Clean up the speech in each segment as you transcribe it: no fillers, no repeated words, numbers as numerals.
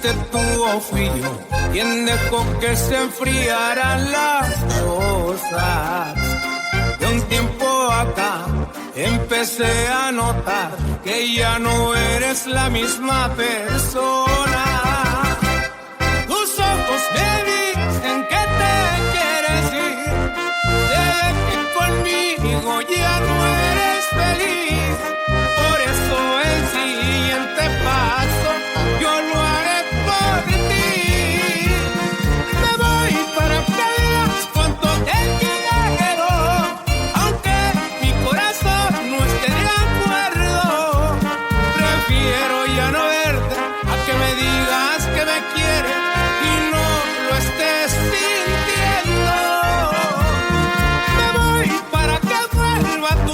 fuiste tú o fui yo quien dejó que se enfriaran las cosas. De un tiempo acá empecé a notar que ya no eres la misma persona. Tus ojos me dicen que te quieres ir, se ve que conmigo ya no eres feliz. Por eso el siguiente paso yo lo haré por ti. Me voy para que veas cuánto te quiero, aunque mi corazón no esté de acuerdo. Prefiero ya no verte a que me digas que me quieres y no lo estés sintiendo. Me voy para que vuelva tu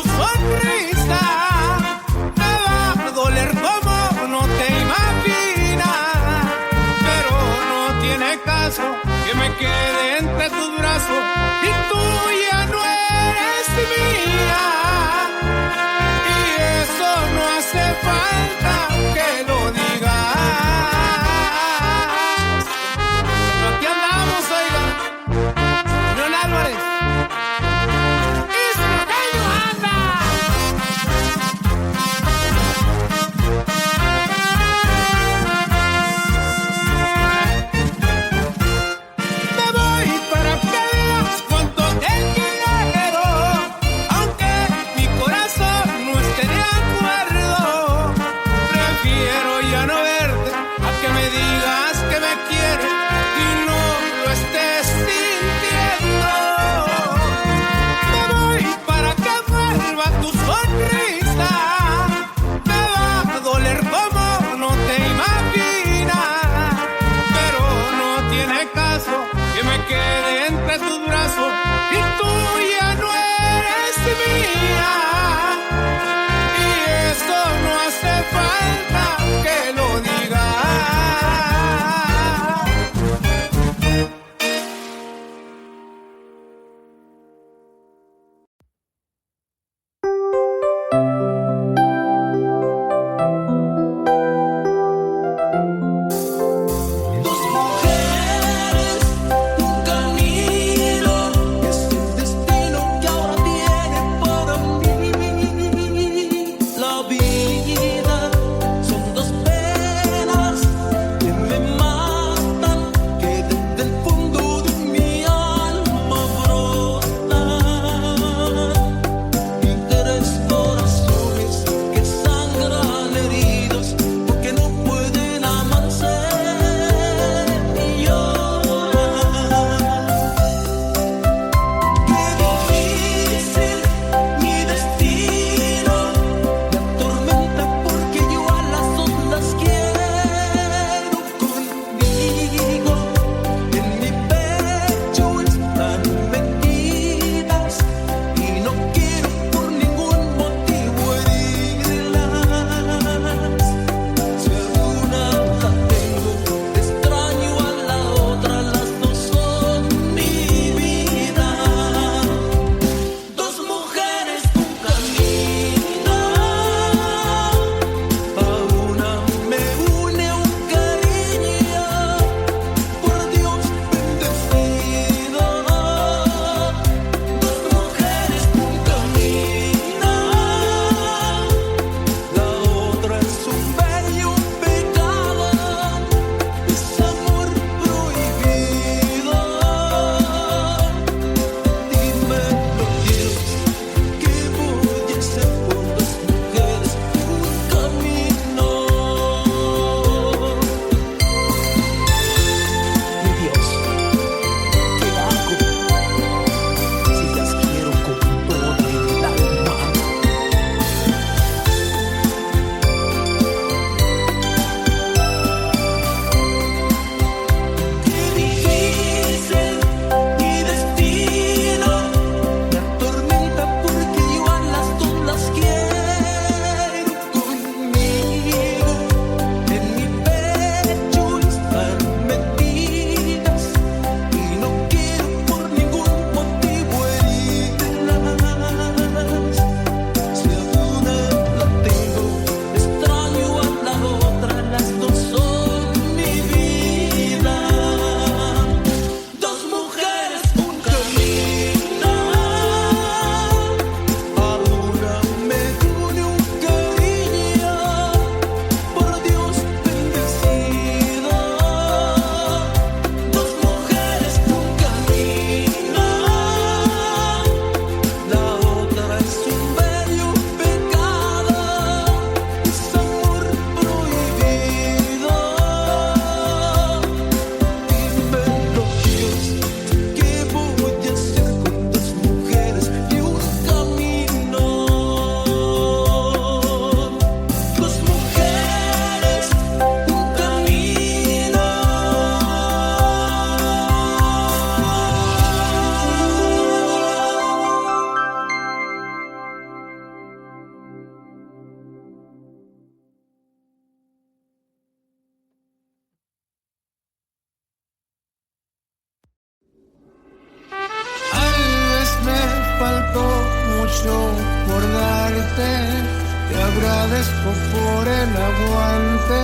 Te agradezco por el aguante,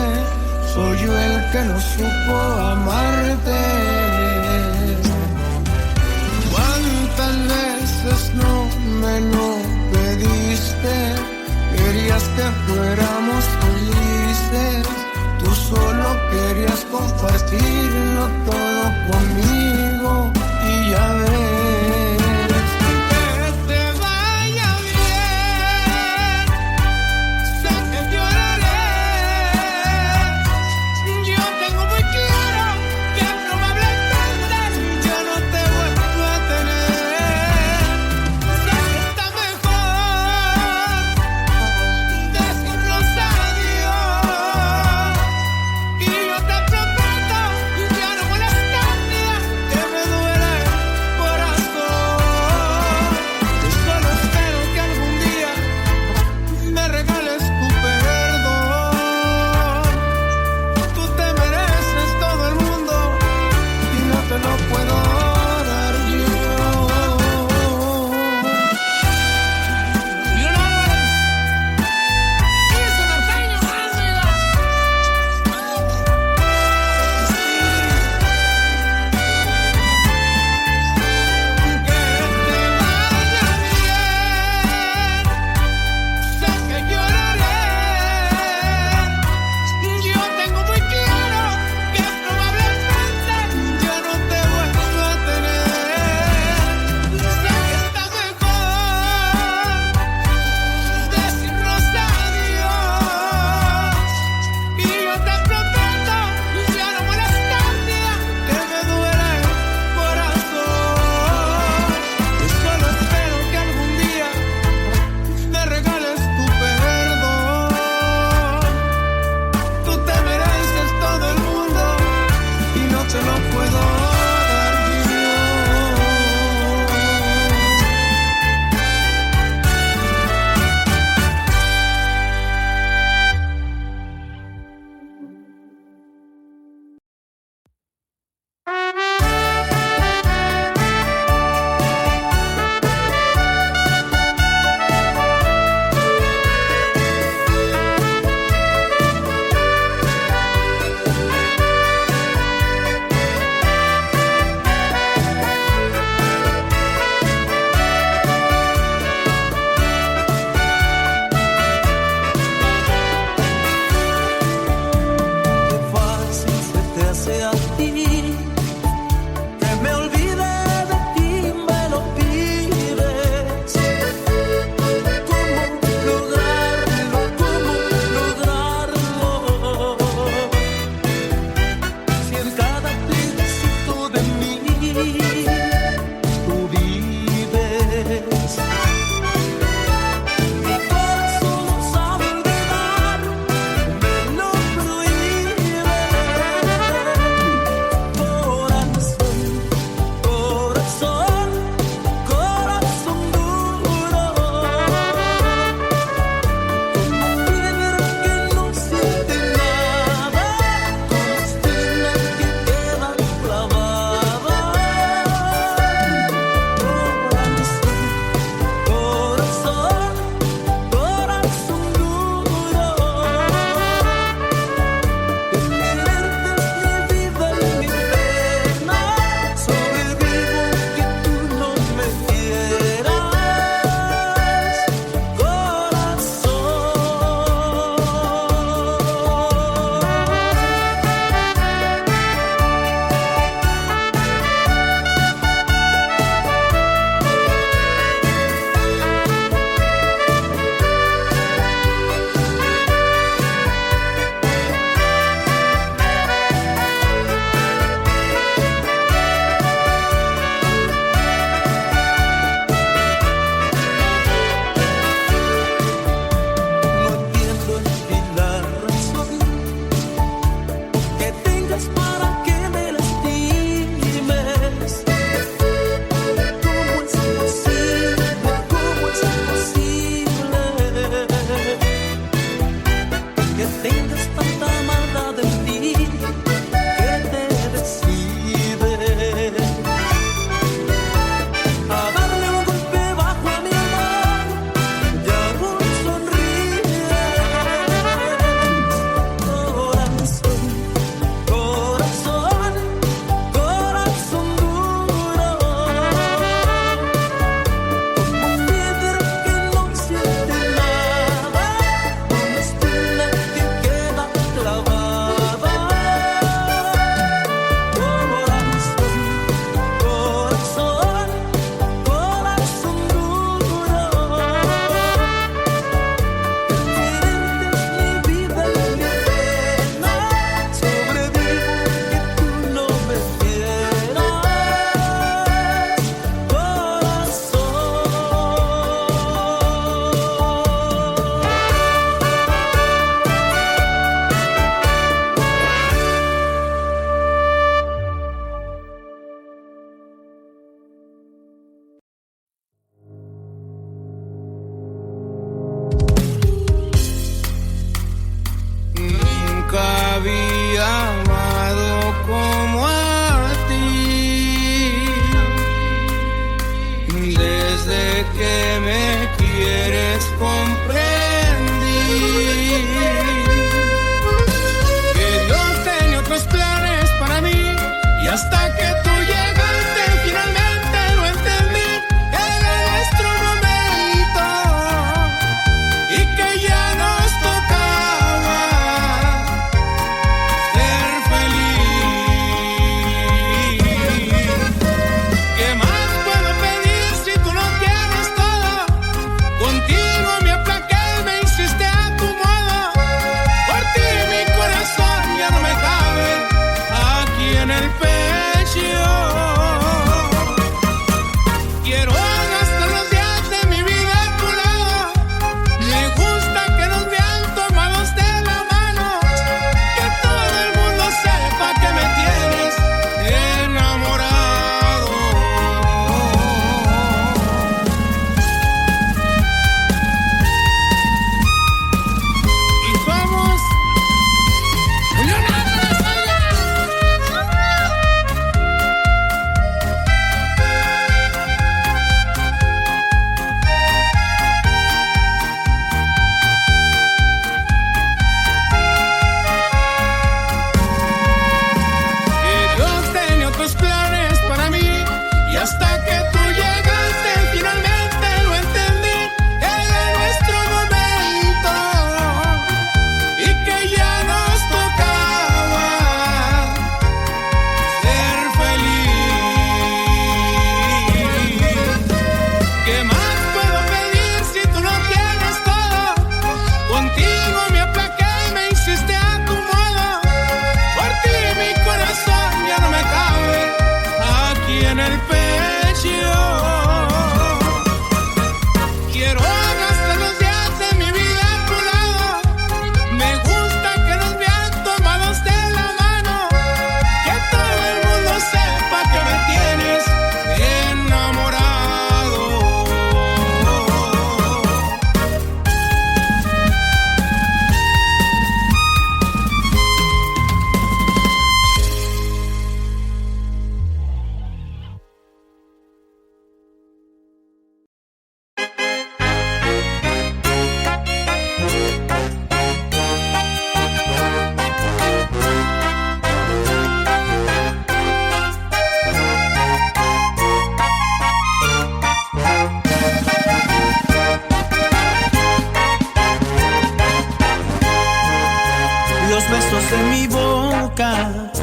soy yo el que no supo amarte. ¿Cuántas veces no me lo pediste? Querías que fuéramos felices, tú solo querías compartirlo todo conmigo y ya ves.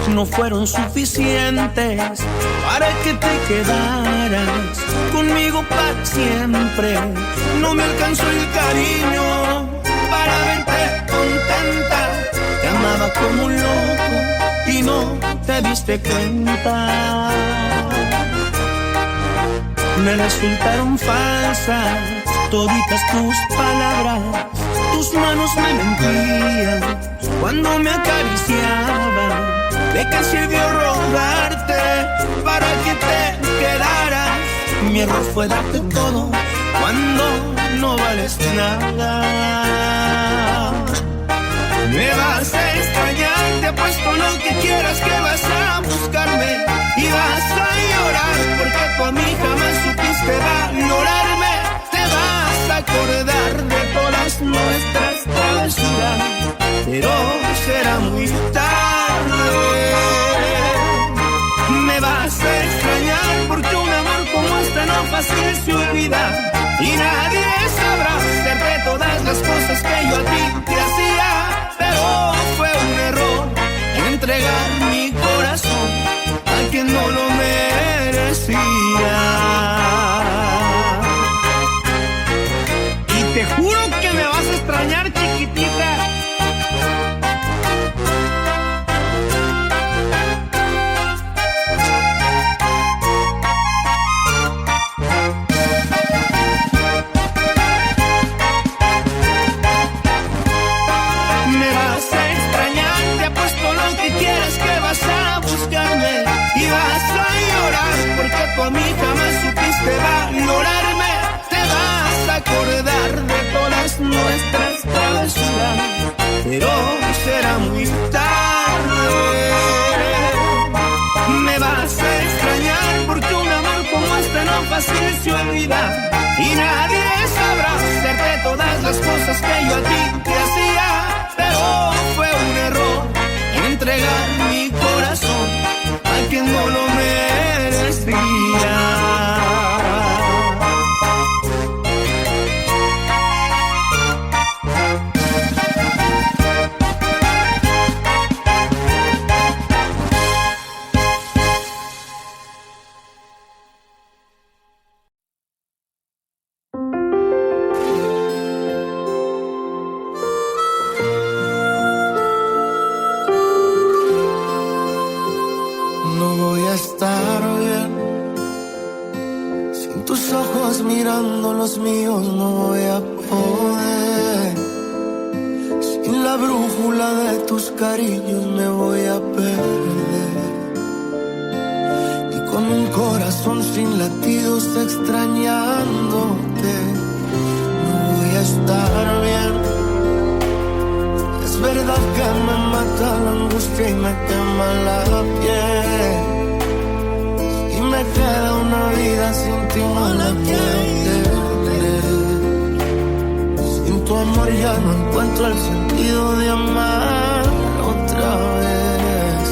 No fueron suficientes para que te quedaras conmigo para siempre. No me alcanzó el cariño para verte contenta. Te amaba como un loco y no te diste cuenta. Me resultaron falsas toditas tus palabras. Tus manos me mentían cuando me acariciaban. ¿De qué sirvió rogarte para que te quedaras? Mi error fue darte todo cuando no vales nada. Me vas a extrañar, te apuesto lo que quieras que vas a buscarme y vas a llorar porque tú a mí jamás supiste valorarme. Te vas a acordar de todas nuestras travesuras, pero será muy tarde. Me vas a extrañar porque un amor como este no fácil se olvida y nadie sabrá hacerte todas las cosas que yo a ti te hacía. Pero fue un error entregar mi corazón a quien no lo merecía. Y te juro que me vas a extrañar, chiquitita. Tú a mí jamás supiste valorarme. Te vas a acordar de todas nuestras travesuras, pero será muy tarde. Me vas a extrañar porque un amor como este no fácil se olvida y nadie sabrá hacerte todas las cosas que yo a ti te hacía. Pero fue un error entregar mi corazón a quien no lo merecía. No voy a estar bien sin tus ojos mirando los míos, no voy a poder. Sin la brújula de tus cariños me voy a perder. Y con un corazón sin latidos extrañándote, no voy a estar bien. Es verdad que me mata la angustia y me quema la piel. Y me queda una vida sin ti, no la quiero tener. Sin tu amor ya no encuentro el sentido de amar otra vez.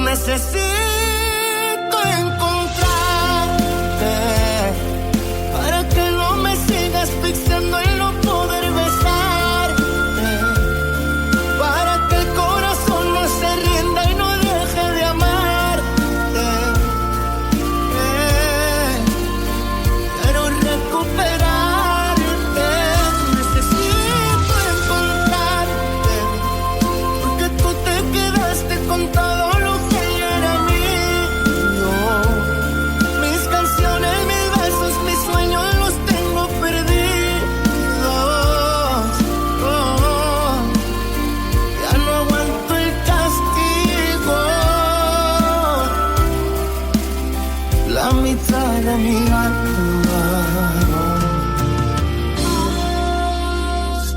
Necesito encontrarte para que no me sigas asfixiando y no poder besarte, para que el corazón no se rinda y no deje de amarte. Quiero recuperarte, necesito encontrarte, porque tú te quedaste con todo lo que yo era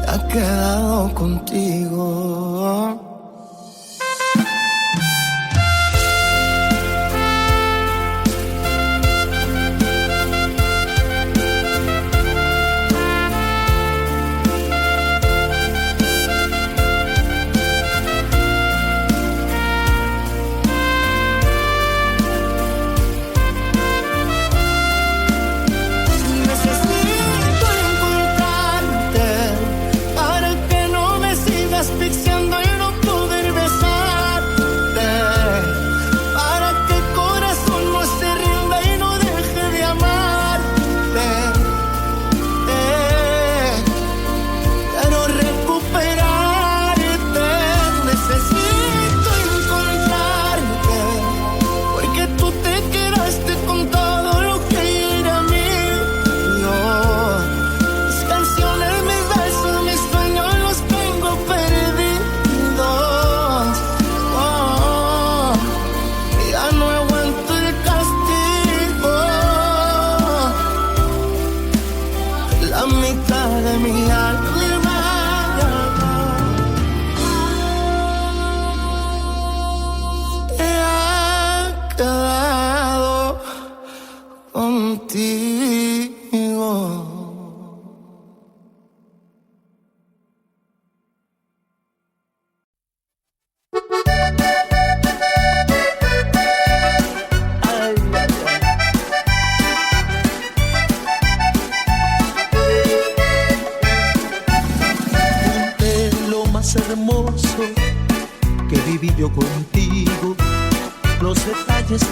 ha quedado contigo.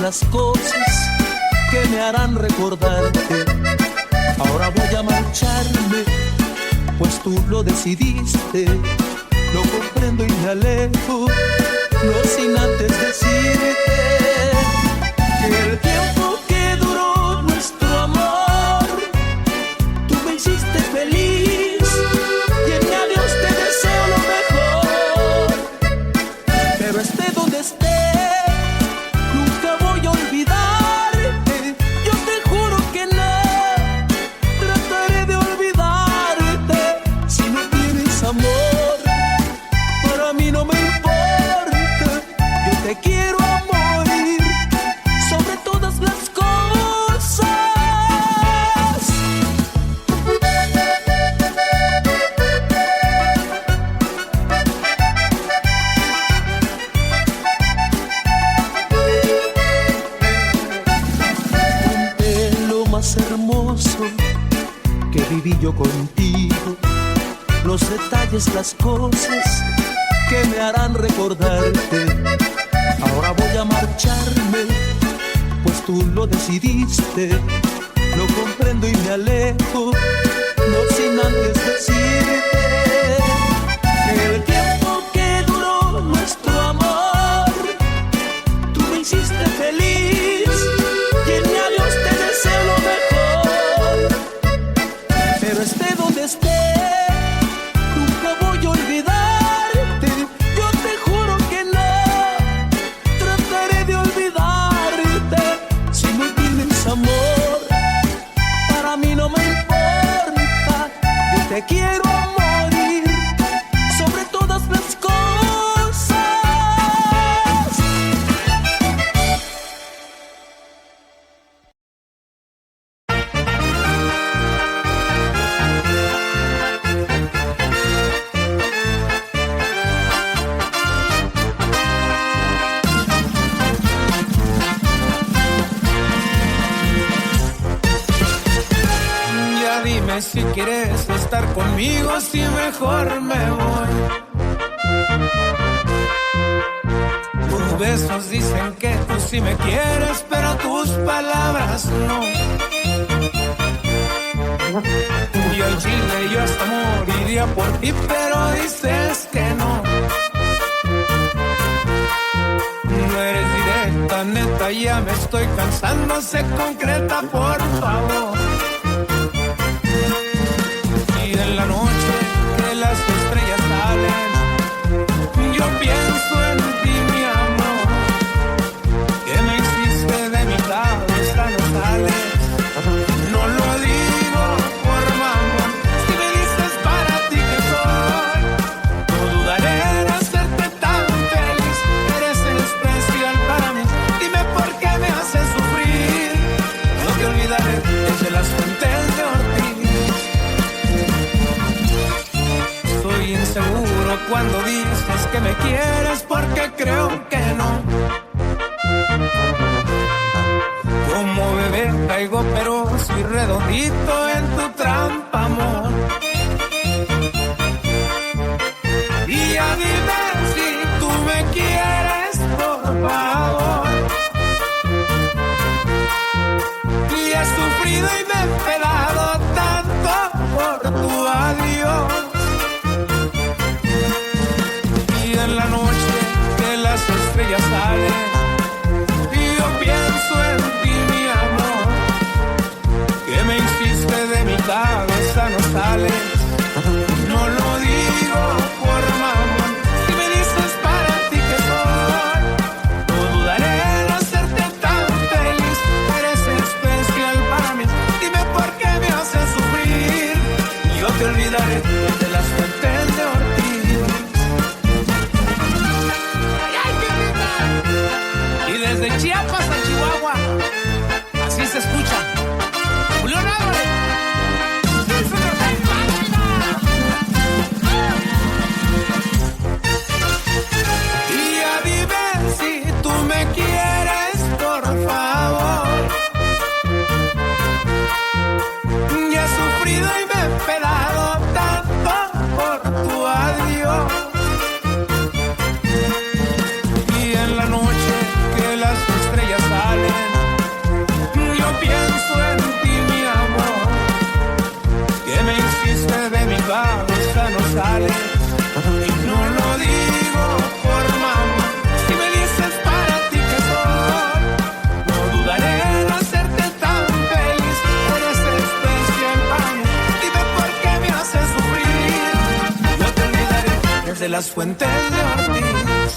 Las cosas que me harán recordarte. Ahora voy a marcharme, pues tú lo decidiste. Lo comprendo y me alejo, no sin antes decirte que el tiempo que duró nuestro amor, tú me hiciste feliz y en mi adiós te deseo lo mejor. Pero esté donde esté, te quiero a morir sobre todas las cosas. Conté lo más hermoso que viví yo contigo, los detalles, las cosas que me harán recordarte. Ahora voy a marcharme, pues tú lo decidiste. Lo comprendo y me alejo, no sin antes decirte que el tiempo que duró nuestro amor, tú me hiciste feliz y en mi adiós te deseo lo mejor. Pero esté donde esté, nunca voy a olvidarte. Yo te juro que no amor, para mí no me importa, yo te quiero a morir sobre todas las cosas. Si quieres estar conmigo, si mejor me voy. Tus besos dicen que tú sí me quieres, pero tus palabras no. Y al chile yo hasta moriría por ti, pero dices que no. No eres directa, neta, ya me estoy cansando, sé concreta, por favor. En la noche que las estrellas salen, yo pienso en ti, mi amor, que me hiciste de mi cabeza, no sales. No lo digo por mamón, si me dices para ti que soy desde las Fuentes de Ortiz. Soy inseguro cuando dices que me quieres porque creo que no. Como bebé caigo pero soy redondito en tu trampa, amor. Y ya dime si tú me quieres, por favor. Y he sufrido y me he pelado tanto por tu adiós. Y en la noche que las estrellas salen y yo pienso en ti, mi amor, que me hiciste de mi cabeza no sale. No lo digo por mamón, si me dices para ti que soy, no dudaré en hacerte tan feliz. Eres especial para mí, dime por qué me haces sufrir. Yo te olvidaré desde las Fuentes de Ortiz. Y desde Chiapas a Chihuahua, así se escucha. Julián Álvarez. Y ya dime si tú me quieres, por favor. Ya he sufrido y me he pelado tanto por tu adiós. Y en la noche que las estrellas salen, yo pienso en ti, mi amor, que me hiciste de mi cabeza no sale. Y no lo digo por mamá, si me dices para ti que soy, no dudaré en hacerte tan feliz. Eres especial para mí, dime por qué me haces sufrir. Yo te olvidaré desde las Fuentes de Ortiz.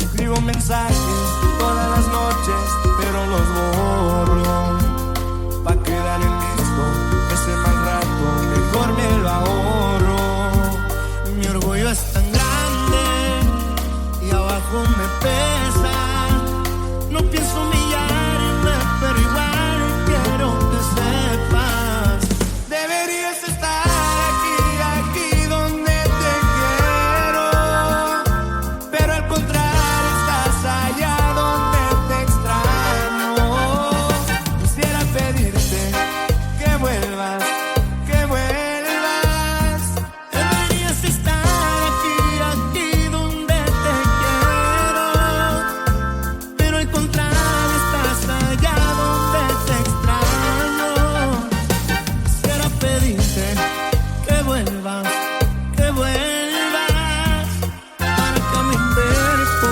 Escribo mensajes todas las noches, pero los borro pa' quedar en listo. Ese mal rato mejor me lo ahorro. Mi orgullo es tan grande y abajo me pesa. No pienso humillarme, pero igual quiero que sepas. Deberías estar aquí, aquí donde te quiero, pero al contrario estás allá donde te extraño. Quisiera pedirte que vuelvas, que vuelvas. Deberías estar aquí, aquí donde te quiero, pero al contrario estás allá donde te extraño. Quisiera pedirte que vuelvas, que vuelvas, para que a mi cuerpo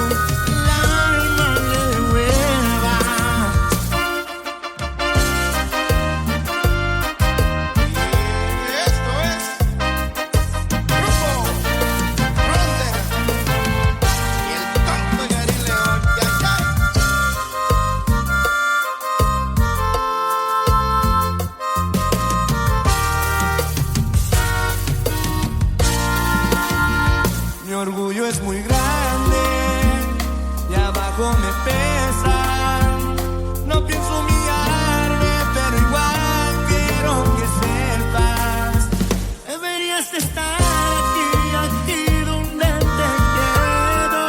el alma le devuelva. Esto es Grupo Frontera y el Tonto Yari León. Mi orgullo es muy grande y abajo me pesa. No pienso humillarme, pero igual quiero que sepas. Deberías estar aquí, aquí donde te quiero,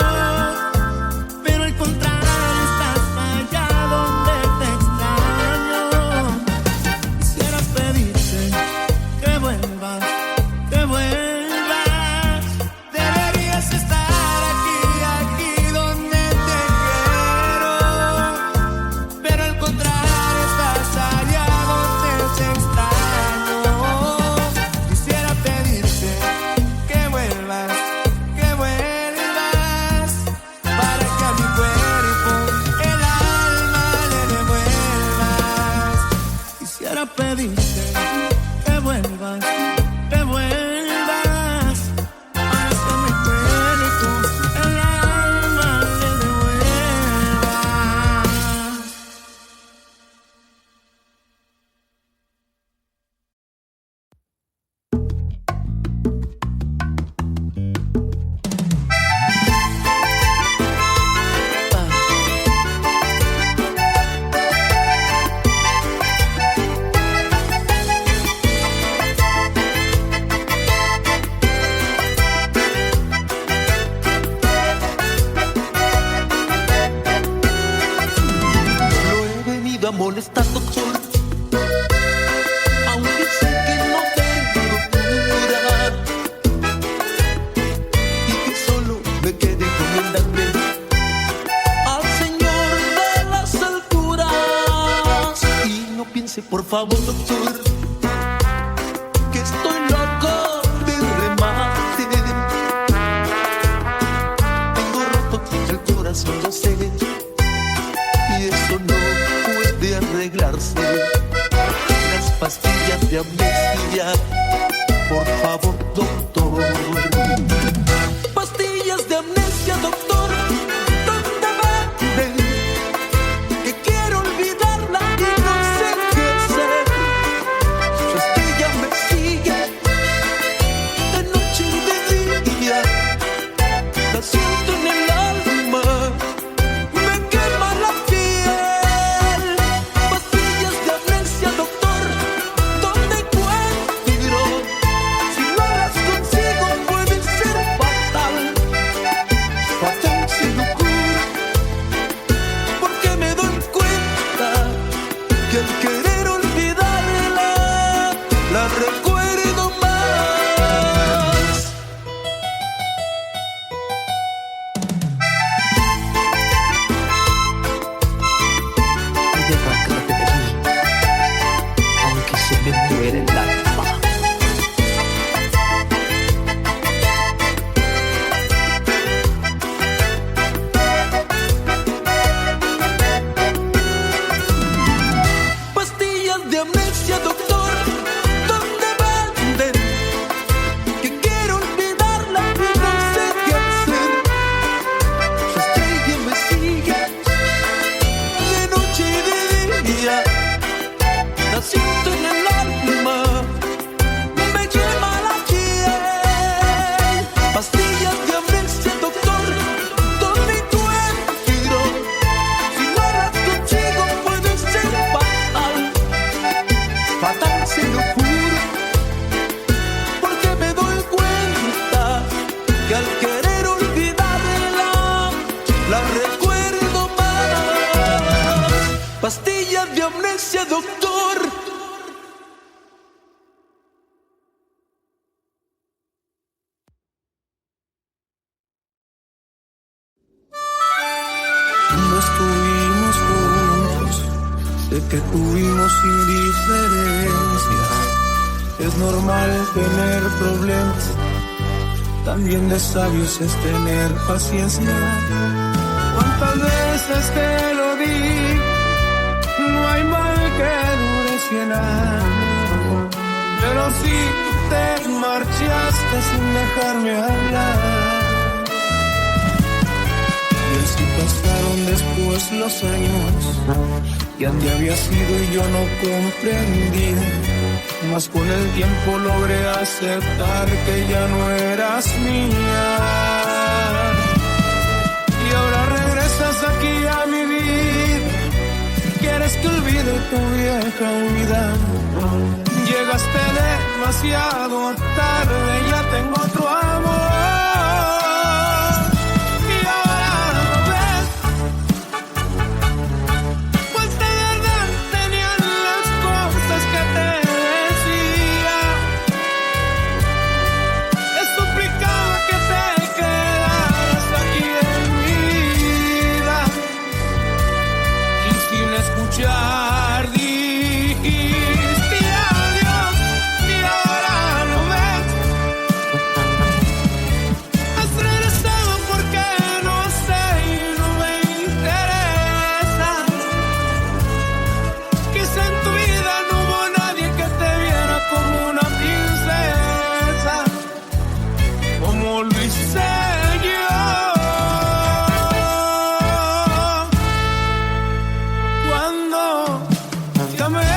pero al contrario estás allá donde te extraño. Quisiera pedirte que vuelvas, que vuelvas. Deberías estar aquí, aquí donde te quiero, molestar, doctor, aunque sé que no tengo cura y que solo me quede encomendarme al Señor de las alturas. Y no piense, por favor, doctor, que estoy loco de remate. Tengo roto el corazón, lo sé, y eso no puede arreglarse. Las pastillas de amnesia, por favor, doctor. Pastillas de amnesia, doctor, ¿dónde venden? Que quiero olvidarla y no sé qué hacer. Su estrella me sigue de noche y de día. La siento en el alma, me quema la piel. Pastillas de amnesia, doctor, ¿dónde encuentro? Si no las consigo puede ser fatal. Fatal si lo juro, porque me doy cuenta que al querer olvidarla, la recuerdo más. Hay de arrancarte de mí, aunque se me muere el alma. Pastillas de amnesia, doctor, ¿dónde venden? Que quiero olvidarla y no sé qué hacer. Su estrella me sigue de noche y de día. La siento en el alma, me quema la piel. Pastillas de amnesia, doctor, ¿dónde encuentro? Si no las consigo puede ser fatal. Fatal se lo juro, porque me doy cuenta que al querer olvidarla, la recuerdo más. Pastillas de amnesia, doctor. Cuando estuvimos juntos, sé que tuvimos indiferencias. Es normal tener problemas, también de sabios es tener paciencia. ¿Cuántas veces te lo di? No hay mal que dure 100 años, pero si te marchaste sin dejarme hablar. Y así pasaron después los años, ya te había sido y yo no comprendía. Mas con el tiempo logré aceptar que ya no eras mía. Y ahora regresas aquí a mi vida, quieres que olvide tu vieja vida. Llegaste demasiado tarde, ya tengo otro amor. Y ahora lo ves, pues de verdad tenían las cosas que te decía. Te suplicaba que te quedaras aquí en mi vida, y sin escuchar dijiste adiós. Y ahora lo ves, has regresado porque no sé y no me interesa. Quizá en tu vida no hubo nadie que te viera como una princesa, como lo hice yo. Cuando te amé.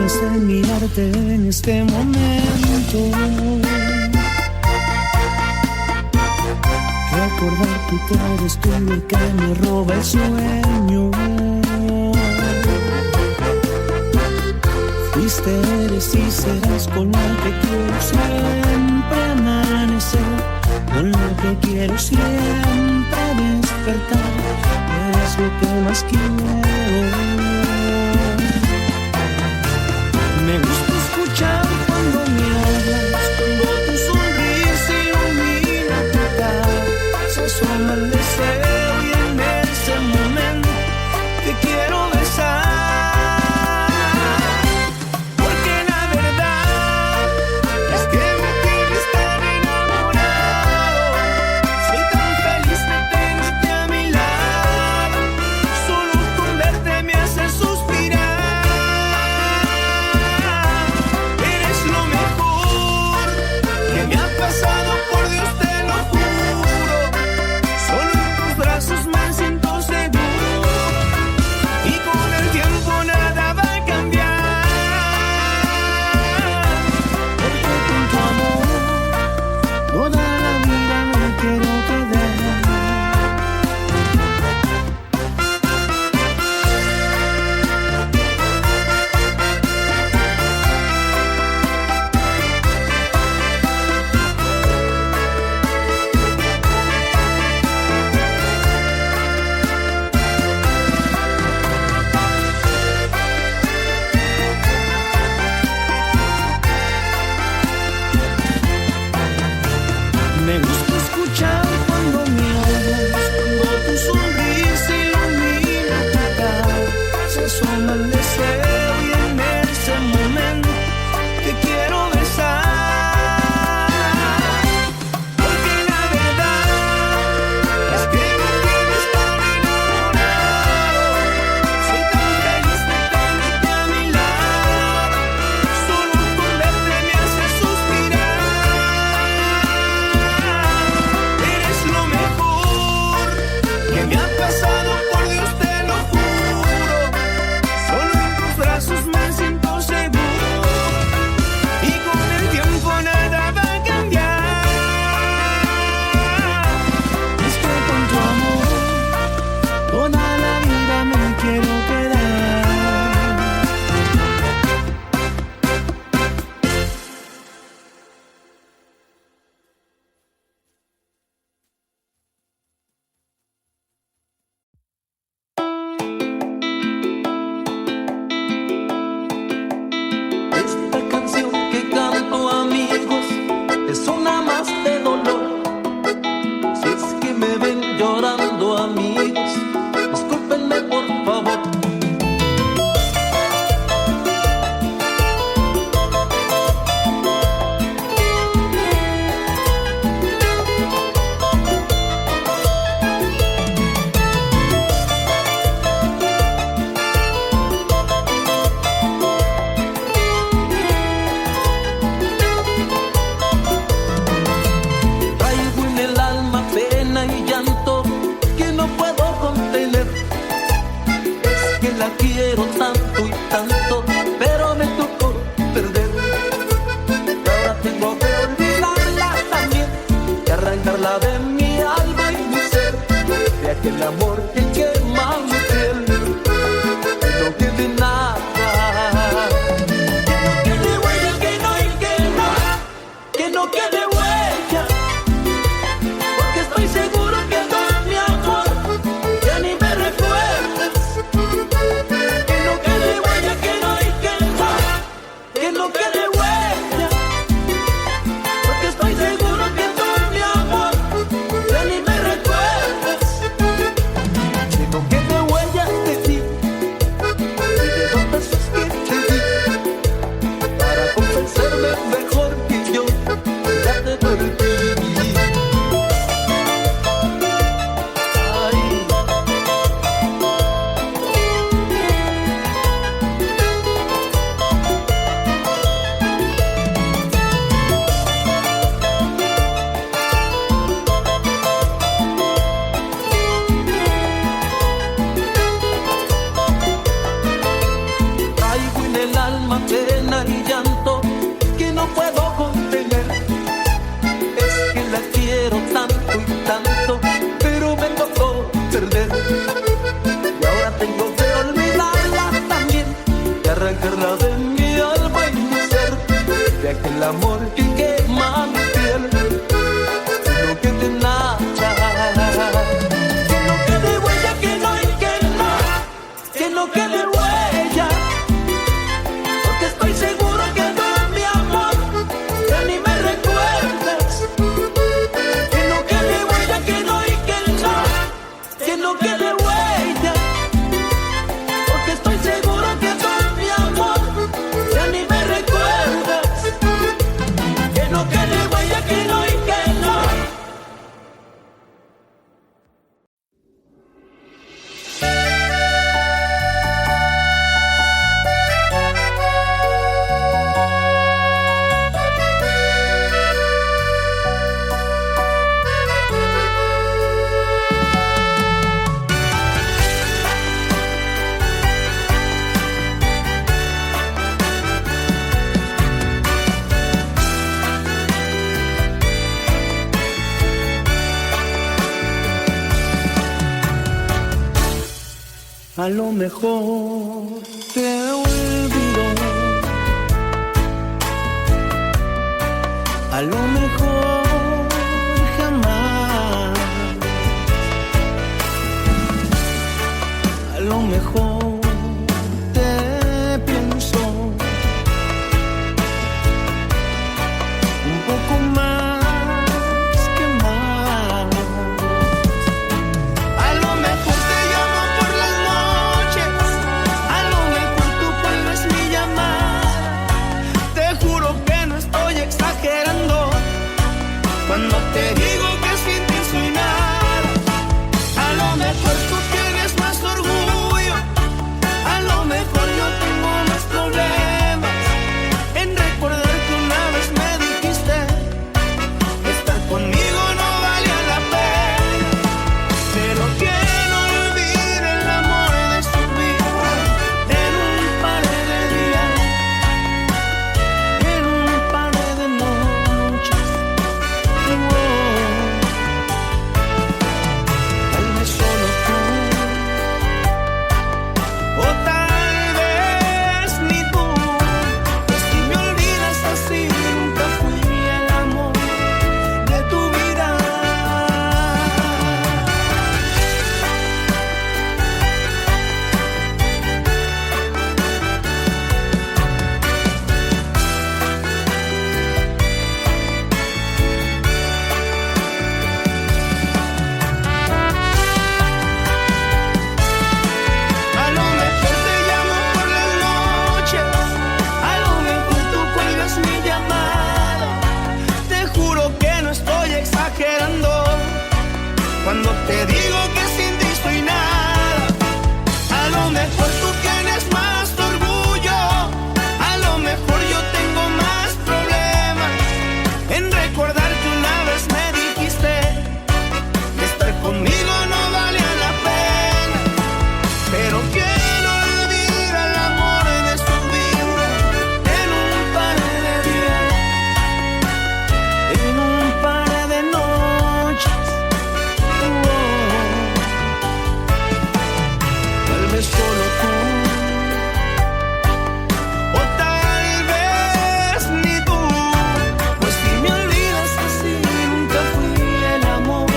ganas de mirarte en este momento. Recordar que eres tú el que me roba el sueño. Fuiste, eres y serás con la que quiero siempre amanecer, con la que quiero siempre despertar. Eres lo que más quiero. Me gusta escuchar cuando me hablas, cuando tu sonrisa ilumina tu cara. Se asoma el deseo y en ese momento te quiero besar. Me en el alma pena y llanto que no puedo contener. Es que la quiero tanto y tanto, pero me tocó perder. Y ahora tengo que olvidarla también, y arrancarla de mi alma y mi ser, de aquel amor que quema mi piel, lo que te nacha, que no quede huella, que no hay que no quede huella, porque estoy seguro que no, mi amor, ya ni me recuerdas. Que no quede huella, que no hay que no quede huella, porque estoy seguro que no, mi amor, ya ni me recuerdas. Que no quede huella, que no hay que no. A lo mejor te olvido, a lo mejor jamás, a lo mejor te pienso un poco más que más. A lo mejor te llamo por las noches, a lo mejor tú cuelgas mi llamada. Te juro que no estoy exagerando cuando te digo que sin ti soy nada. A lo mejor tú tienes más orgullo, a lo mejor yo tengo más problemas en recordar que una vez me dijiste que estar conmigo no valía la pena. Pero quién olvida el amor de su vida en un par de días, en un par de noches. Tal vez solo tú, o tal vez ni tú. Pues si me olvidas así, nunca fui el amor de tu vida. A lo mejor te llamo por las noches, a lo mejor tú cuelgas mi llamada. Te juro que no estoy exagerando cuando te digo que sin ti soy nada. A lo mejor tú tienes más orgullo, a lo mejor yo tengo más problemas en recordar que una vez me dijiste que estar conmigo no valía la pena. Pero quién olvida el amor de su vida en un par de días, en un par de noches. Tal vez solo tú, o tal vez ni tú. Pues si me olvidas así, nunca fui el amor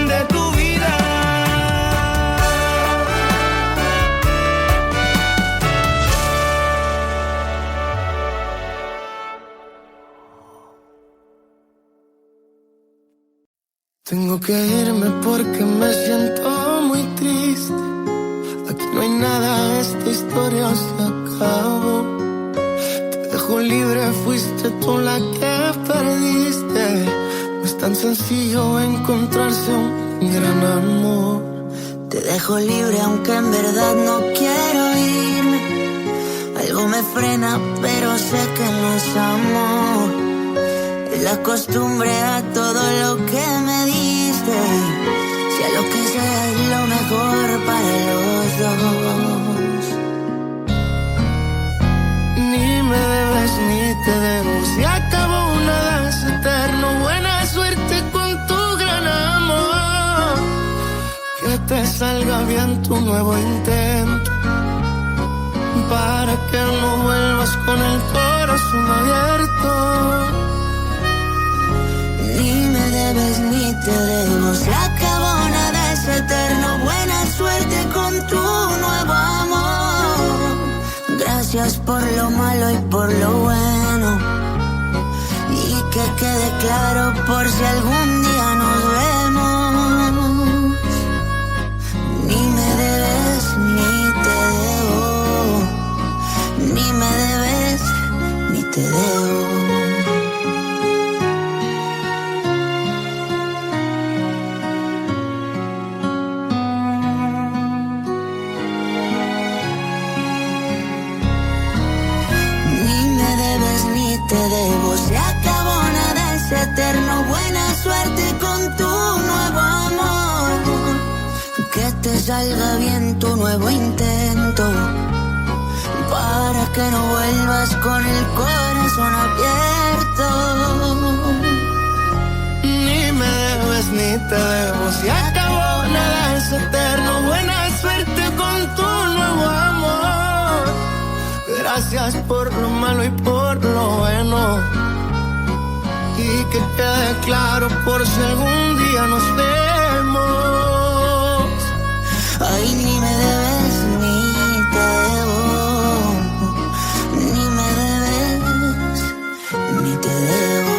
de tu vida. Tengo que irme porque me siento muy triste. Aquí no hay nada, esta historia se acabó. Te dejo libre, fuiste tú la que perdiste. No es tan sencillo encontrarse un gran amor. Te dejo libre aunque en verdad no quiero irme. Algo me frena, pero sé que no es amor. Es la costumbre a todo lo que me diste. Sea lo que sea, es lo mejor para los dos. te salga bien tu nuevo intento, para que no vuelvas con el corazón abierto. Ni me debes ni te debo, se acabó, nada es eterno. Buena suerte con tu nuevo amor. Gracias por lo malo y por lo bueno. Y que quede claro por si algún día nos vemos. Ni me debes ni te debo. Ni me debes ni te debo. Te debo, se acabó, nada es eterno. Buena suerte con tu nuevo amor. Que te salga bien tu nuevo intento, para que no vuelvas con el corazón abierto. Ni me debes ni te debo, se acabó, nada es eterno. Buena suerte con tu nuevo amor. Gracias por lo malo y por lo bueno. Y que quede claro por si algún día nos vemos. Ay, ni me debes ni te debo. Ni me debes ni te debo.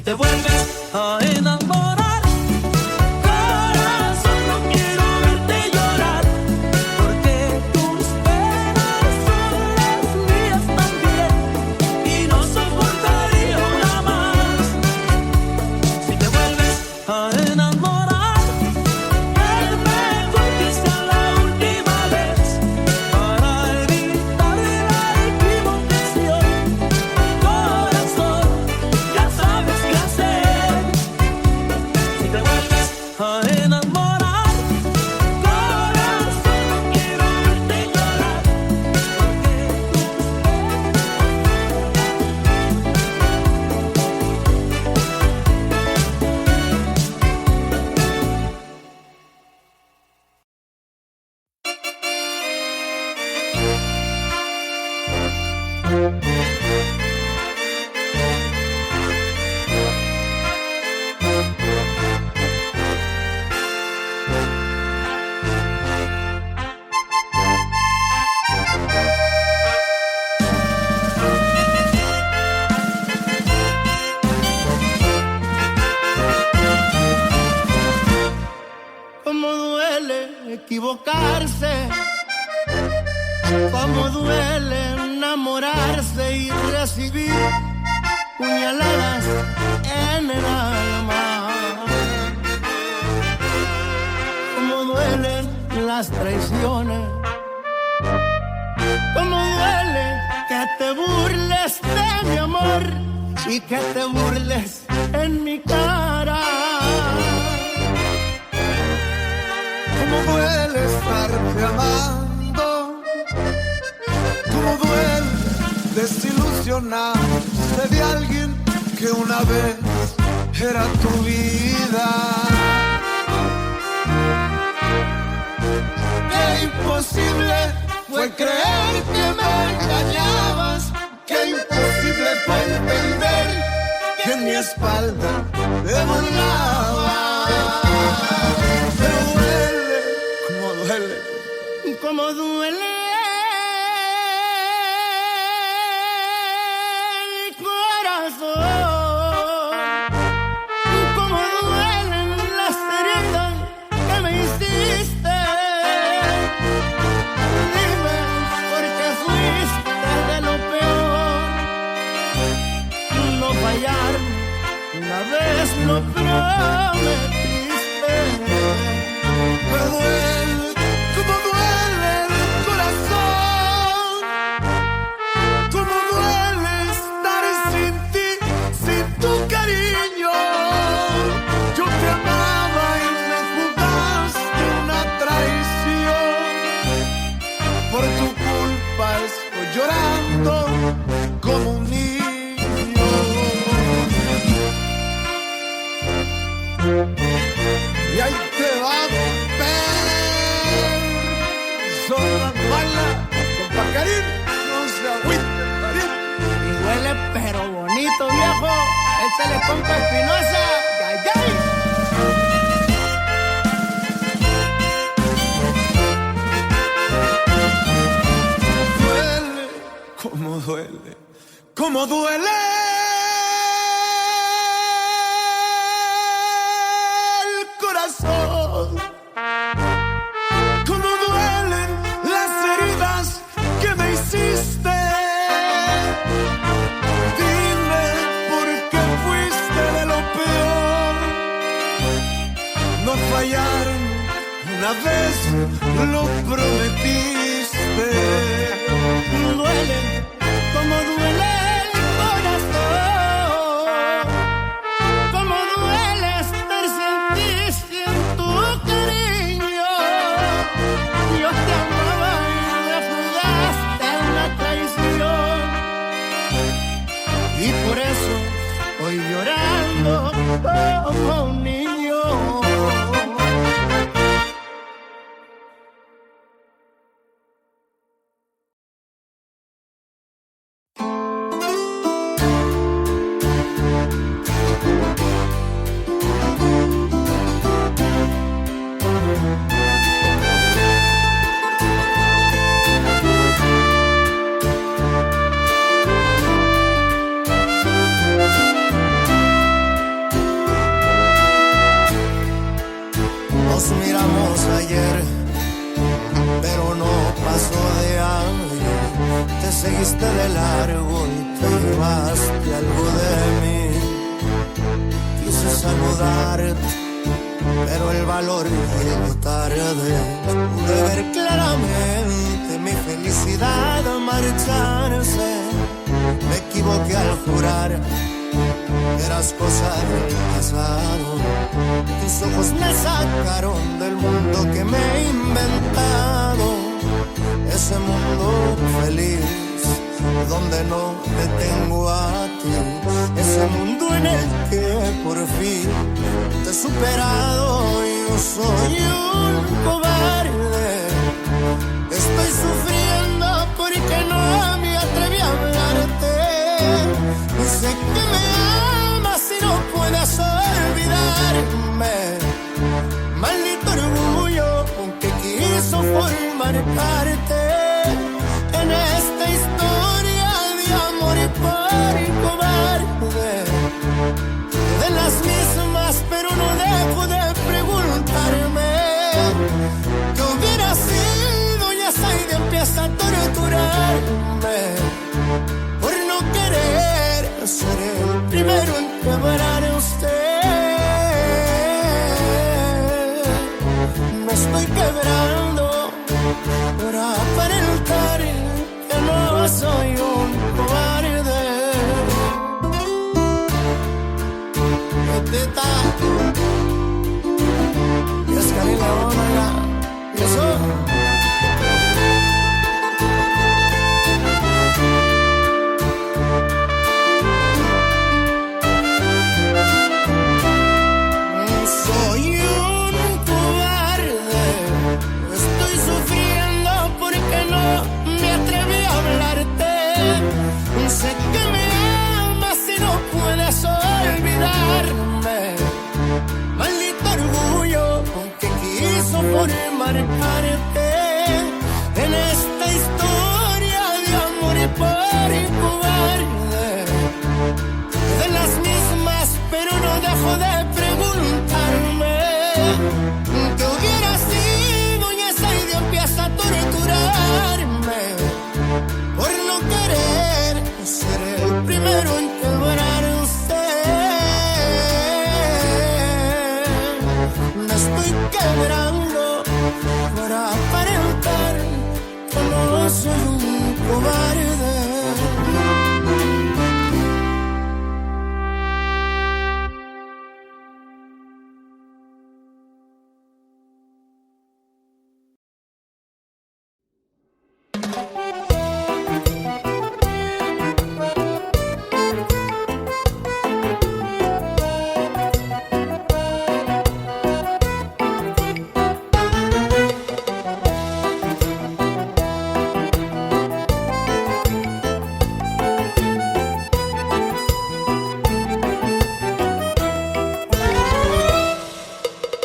te vuelves a enamorar, corazón, no quiero verte llorar, porque tus penas son las mías también, y no soportaría una más. Si te vuelves a enamorar, es mejor que sea la última vez, para evitar la equivocación. Corazón, ya sabes qué hacer. Si te vuelves a enamorar, corazón, no quiero verte llorar, porque Cómo duele equivocarse, cómo duele enamorarse y recibir puñaladas en el alma. Cómo duelen las traiciones, cómo duele que te burles de mi amor y que te burles en mi cara. Cómo duele estarte amando, cómo duele desilusionarse de alguien que una vez era tu vida. Qué imposible fue creer que me engañabas, qué imposible fue entender que en mi espalda te burlabas. Pero duele, cómo duele, Cómo duele el corazón, cómo duelen las heridas que me hiciste. Dime por qué fuiste de lo peor. No fallar, una vez lo prometiste. pero duele, cómo duele el corazón, cómo duele estar sin ti, sin tu cariño. Yo te amaba y me jugaste una traición. Por tu culpa estoy llorando como un niño. Y ahí te va a ver. Son las balas, compa Karim, no se agüite, Karim. Y huele pero bonito, viejo. Échale compa Espinosa. ¡Ay, ay! Duele, cómo duele, cómo duele el corazón, cómo duelen las heridas que me hiciste. Dime por qué fuiste de lo peor. No fallaron, una vez lo prometiste. Duele, como duele el corazón, como duele estar sin ti, sin tu cariño. Yo te amaba y me jugaste una traición, y por eso hoy llorando como un niño. seguiste de largo y te llevaste algo de mí. Quise saludarte, pero el valor llegó tarde. Pude ver claramente mi felicidad marcharse. Me equivoqué al jurar que eras cosa del pasado. Tus ojos me sacaron del mundo que me he inventado. Ese mundo feliz donde no te tengo a ti. Ese mundo en el que por fin te he superado. Yo soy un cobarde. Estoy sufriendo porque no me atreví a hablarte. Y sé que me amas y no puedes olvidarme. Maldito orgullo que quiso formar parte en esta historia de amor y por cobarde. De las mismas, pero no dejo de preguntarme qué hubiera sido. Ya Saide empieza a torturarme por no querer ser el primero en quebrar a usted. Me estoy quebrando por aparentar que no soy un cobarde. Y es que a mí la onda y eso. Soy un cobarde. Estoy sufriendo porque no me atreví a hablarte. Sé que me amas y no puedes olvidarme. Maldito orgullo que quiso formar parte en esta historia de amor y por cobarde. De las mismas, pero no dejo de preguntarme qué hubiera sido. Y esa idea empieza a torturarme por no querer ser el primero en quebrar usted. Me estoy quebrando para aparentar que no soy un cobarde.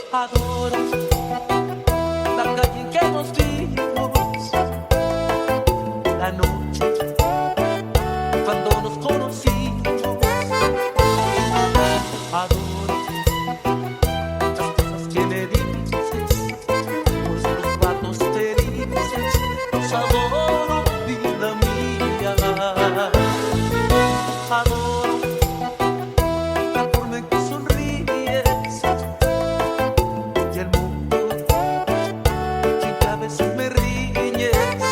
Adoro la calle en que nos vimos, la noche cuando nos conocimos. Adoro las cosas que me dices, los ratos felices. Los adoro, vida mía. Adoro la forma en que sonríes y el mundo sin que a veces me riñes.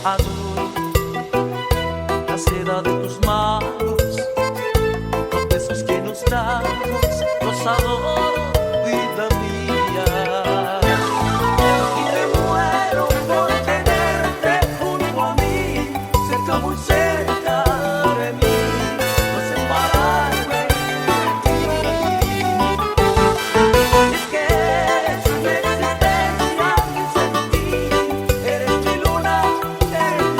Adoro la seda de tus manos, los besos que nos damos. Los adoro, vida mía. Y me muero por tenerte junto a mí, cerca, muy cerca de mí, no separarme de ti. Es que eres mi existencia, mi sentir, eres mi luna, eres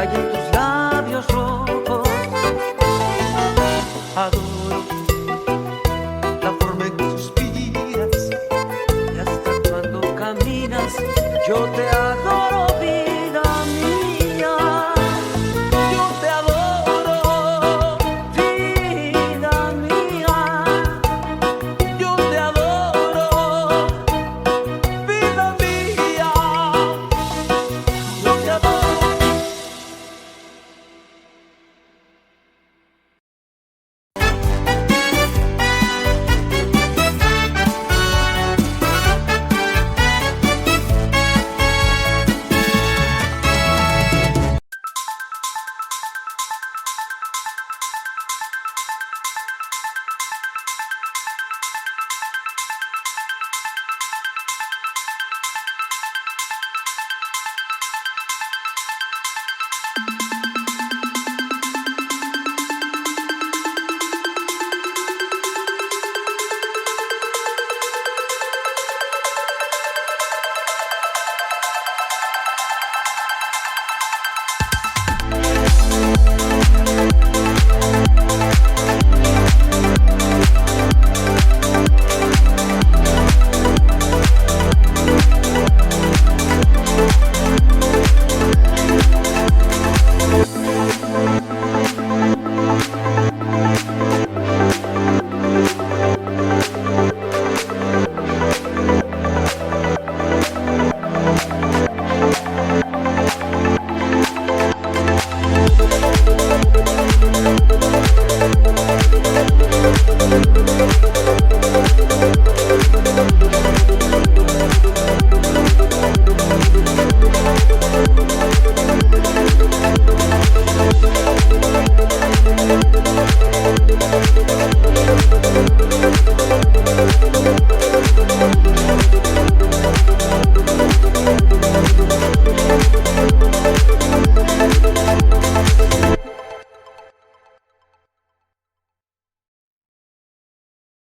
hay en tus labios rojos. Adoro la forma en que suspiras y hasta cuando caminas yo te adoro.